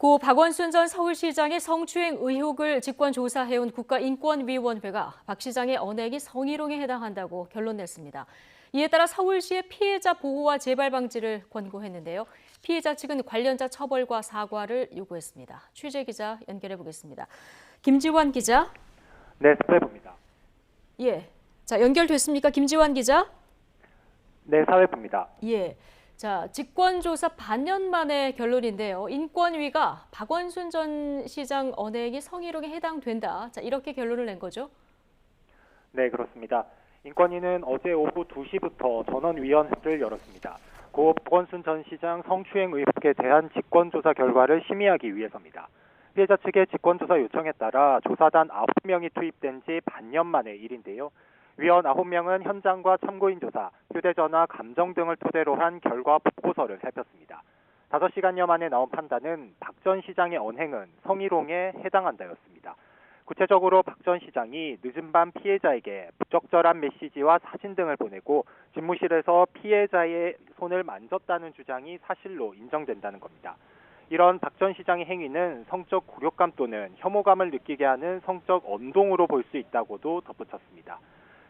고 박원순 전 서울시장의 성추행 의혹을 직권 조사해온 국가인권위원회가 박 시장의 언행이 성희롱에 해당한다고 결론 냈습니다. 이에 따라 서울시의 피해자 보호와 재발 방지를 권고했는데요. 피해자 측은 관련자 처벌과 사과를 요구했습니다. 취재 기자 연결해 보겠습니다. 김지환 기자. 네, 사회부입니다. 예. 자, 연결됐습니까? 김지환 기자. 네, 사회부입니다. 예. 자, 직권조사 반년 만에 결론인데요. 인권위가 박원순 전 시장 언행이 성희롱에 해당된다. 자, 이렇게 결론을 낸 거죠? 네, 그렇습니다. 인권위는 어제 오후 2시부터 전원위원회를 열었습니다. 고 박원순 전 시장 성추행 의혹에 대한 직권조사 결과를 심의하기 위해서입니다. 피해자 측의 직권조사 요청에 따라 조사단 9명이 투입된 지 반년 만의 일인데요. 위원 9명은 현장과 참고인 조사, 휴대전화, 감정 등을 토대로 한 결과 보고서를 살폈습니다. 5시간여 만에 나온 판단은 박 전 시장의 언행은 성희롱에 해당한다였습니다. 구체적으로 박 전 시장이 늦은 밤 피해자에게 부적절한 메시지와 사진 등을 보내고 집무실에서 피해자의 손을 만졌다는 주장이 사실로 인정된다는 겁니다. 이런 박 전 시장의 행위는 성적 굴욕감 또는 혐오감을 느끼게 하는 성적 언동으로 볼 수 있다고도 덧붙였습니다.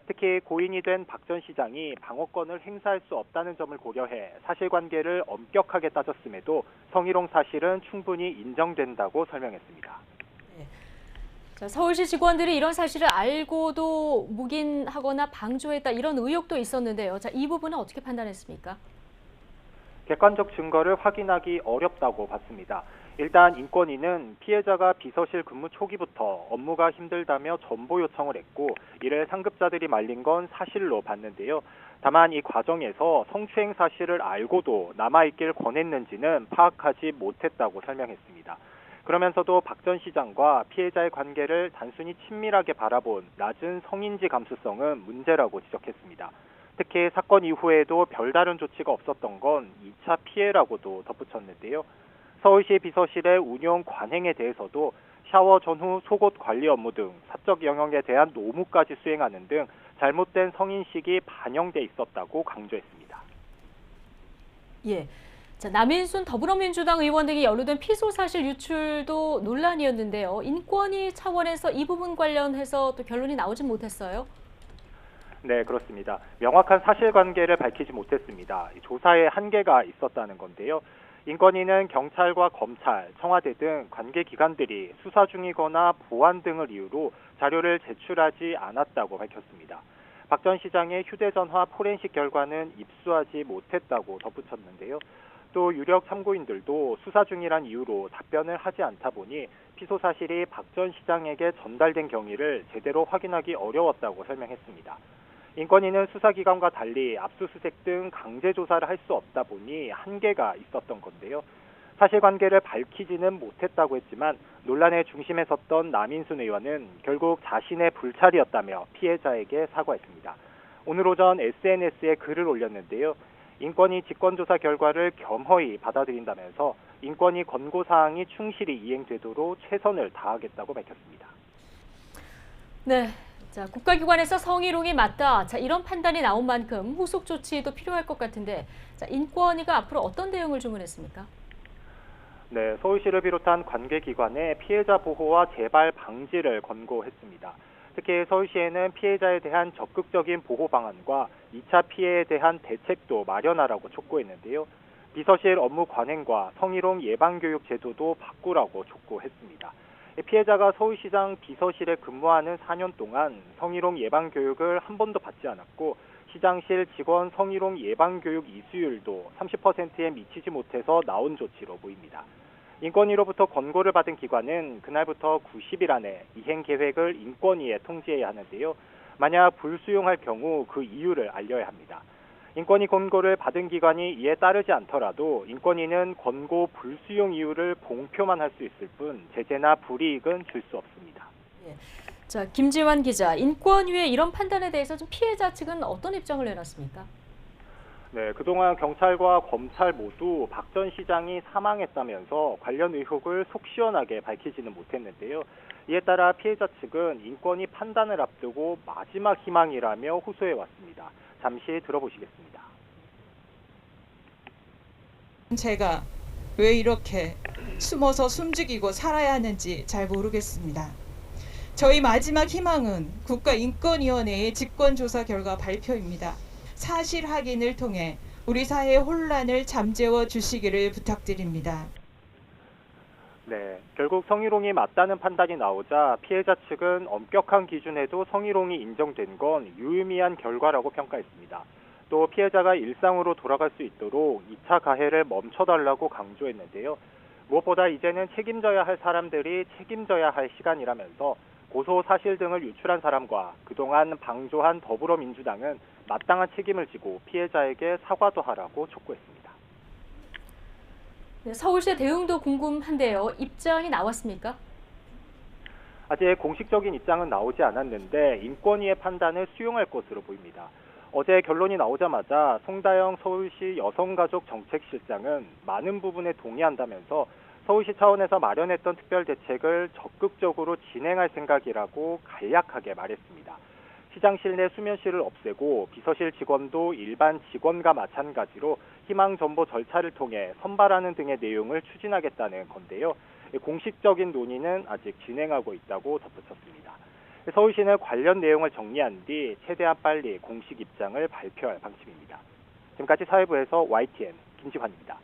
특히 고인이 된 박 전 시장이 방어권을 행사할 수 없다는 점을 고려해 사실관계를 엄격하게 따졌음에도 성희롱 사실은 충분히 인정된다고 설명했습니다. 네. 자, 서울시 직원들이 이런 사실을 알고도 묵인하거나 방조했다 이런 의혹도 있었는데요. 자, 이 부분은 어떻게 판단했습니까? 객관적 증거를 확인하기 어렵다고 봤습니다. 일단 인권위는 피해자가 비서실 근무 초기부터 업무가 힘들다며 전보 요청을 했고 이를 상급자들이 말린 건 사실로 봤는데요. 다만 이 과정에서 성추행 사실을 알고도 남아있길 권했는지는 파악하지 못했다고 설명했습니다. 그러면서도 박 전 시장과 피해자의 관계를 단순히 친밀하게 바라본 낮은 성인지 감수성은 문제라고 지적했습니다. 특히 사건 이후에도 별다른 조치가 없었던 건 2차 피해라고도 덧붙였는데요. 서울시 비서실의 운영 관행에 대해서도 샤워 전후 속옷 관리 업무 등 사적 영역에 대한 노무까지 수행하는 등 잘못된 성인식이 반영돼 있었다고 강조했습니다. 예. 자, 남인순 더불어민주당 의원 등이 연루된 피소 사실 유출도 논란이었는데요. 인권위 차원에서 이 부분 관련해서 또 결론이 나오진 못했어요. 네, 그렇습니다. 명확한 사실관계를 밝히지 못했습니다. 조사에 한계가 있었다는 건데요. 인권위는 경찰과 검찰, 청와대 등 관계기관들이 수사 중이거나 보안 등을 이유로 자료를 제출하지 않았다고 밝혔습니다. 박 전 시장의 휴대전화 포렌식 결과는 입수하지 못했다고 덧붙였는데요. 또 유력 참고인들도 수사 중이란 이유로 답변을 하지 않다 보니 피소 사실이 박 전 시장에게 전달된 경위를 제대로 확인하기 어려웠다고 설명했습니다. 인권위는 수사기관과 달리 압수수색 등 강제조사를 할 수 없다 보니 한계가 있었던 건데요. 사실관계를 밝히지는 못했다고 했지만 논란의 중심에 섰던 남인순 의원은 결국 자신의 불찰이었다며 피해자에게 사과했습니다. 오늘 오전 SNS에 글을 올렸는데요. 인권위 직권조사 결과를 겸허히 받아들인다면서 인권위 권고사항이 충실히 이행되도록 최선을 다하겠다고 밝혔습니다. 네. 자, 국가기관에서 성희롱이 맞다. 자, 이런 판단이 나온 만큼 후속 조치도 필요할 것 같은데, 자, 인권위가 앞으로 어떤 대응을 주문했습니까? 네, 서울시를 비롯한 관계기관에 피해자 보호와 재발 방지를 권고했습니다. 특히 서울시에는 피해자에 대한 적극적인 보호 방안과 2차 피해에 대한 대책도 마련하라고 촉구했는데요. 비서실 업무 관행과 성희롱 예방교육 제도도 바꾸라고 촉구했습니다. 피해자가 서울시장 비서실에 근무하는 4년 동안 성희롱 예방교육을 한 번도 받지 않았고 시장실 직원 성희롱 예방교육 이수율도 30%에 미치지 못해서 나온 조치로 보입니다. 인권위로부터 권고를 받은 기관은 그날부터 90일 안에 이행 계획을 인권위에 통지해야 하는데요. 만약 불수용할 경우 그 이유를 알려야 합니다. 인권위 권고를 받은 기관이 이에 따르지 않더라도 인권위는 권고 불수용 이유를 공표만 할 수 있을 뿐 제재나 불이익은 줄 수 없습니다. 예. 자, 김지환 기자, 인권위의 이런 판단에 대해서 좀 피해자 측은 어떤 입장을 내놨습니까? 네, 그동안 경찰과 검찰 모두 박 전 시장이 사망했다면서 관련 의혹을 속 시원하게 밝히지는 못했는데요. 이에 따라 피해자 측은 인권위 판단을 앞두고 마지막 희망이라며 호소해 왔습니다. 잠시 들어보시겠습니다. 제가 왜 이렇게 숨어서 숨죽이고 살아야 하는지 잘 모르겠습니다. 저희 마지막 희망은 국가인권위원회의 직권조사 결과 발표입니다. 사실 확인을 통해 우리 사회의 혼란을 잠재워 주시기를 부탁드립니다. 네, 결국 성희롱이 맞다는 판단이 나오자 피해자 측은 엄격한 기준에도 성희롱이 인정된 건 유의미한 결과라고 평가했습니다. 또 피해자가 일상으로 돌아갈 수 있도록 2차 가해를 멈춰달라고 강조했는데요. 무엇보다 이제는 책임져야 할 사람들이 책임져야 할 시간이라면서 고소 사실 등을 유출한 사람과 그동안 방조한 더불어민주당은 마땅한 책임을 지고 피해자에게 사과도 하라고 촉구했습니다. 네, 서울시의 대응도 궁금한데요. 입장이 나왔습니까? 아직 공식적인 입장은 나오지 않았는데 인권위의 판단을 수용할 것으로 보입니다. 어제 결론이 나오자마자 송다영 서울시 여성가족정책실장은 많은 부분에 동의한다면서 서울시 차원에서 마련했던 특별대책을 적극적으로 진행할 생각이라고 간략하게 말했습니다. 시장 실내 수면실을 없애고 비서실 직원도 일반 직원과 마찬가지로 희망정보 절차를 통해 선발하는 등의 내용을 추진하겠다는 건데요. 공식적인 논의는 아직 진행하고 있다고 덧붙였습니다. 서울시는 관련 내용을 정리한 뒤 최대한 빨리 공식 입장을 발표할 방침입니다. 지금까지 사회부에서 YTN 김지환입니다.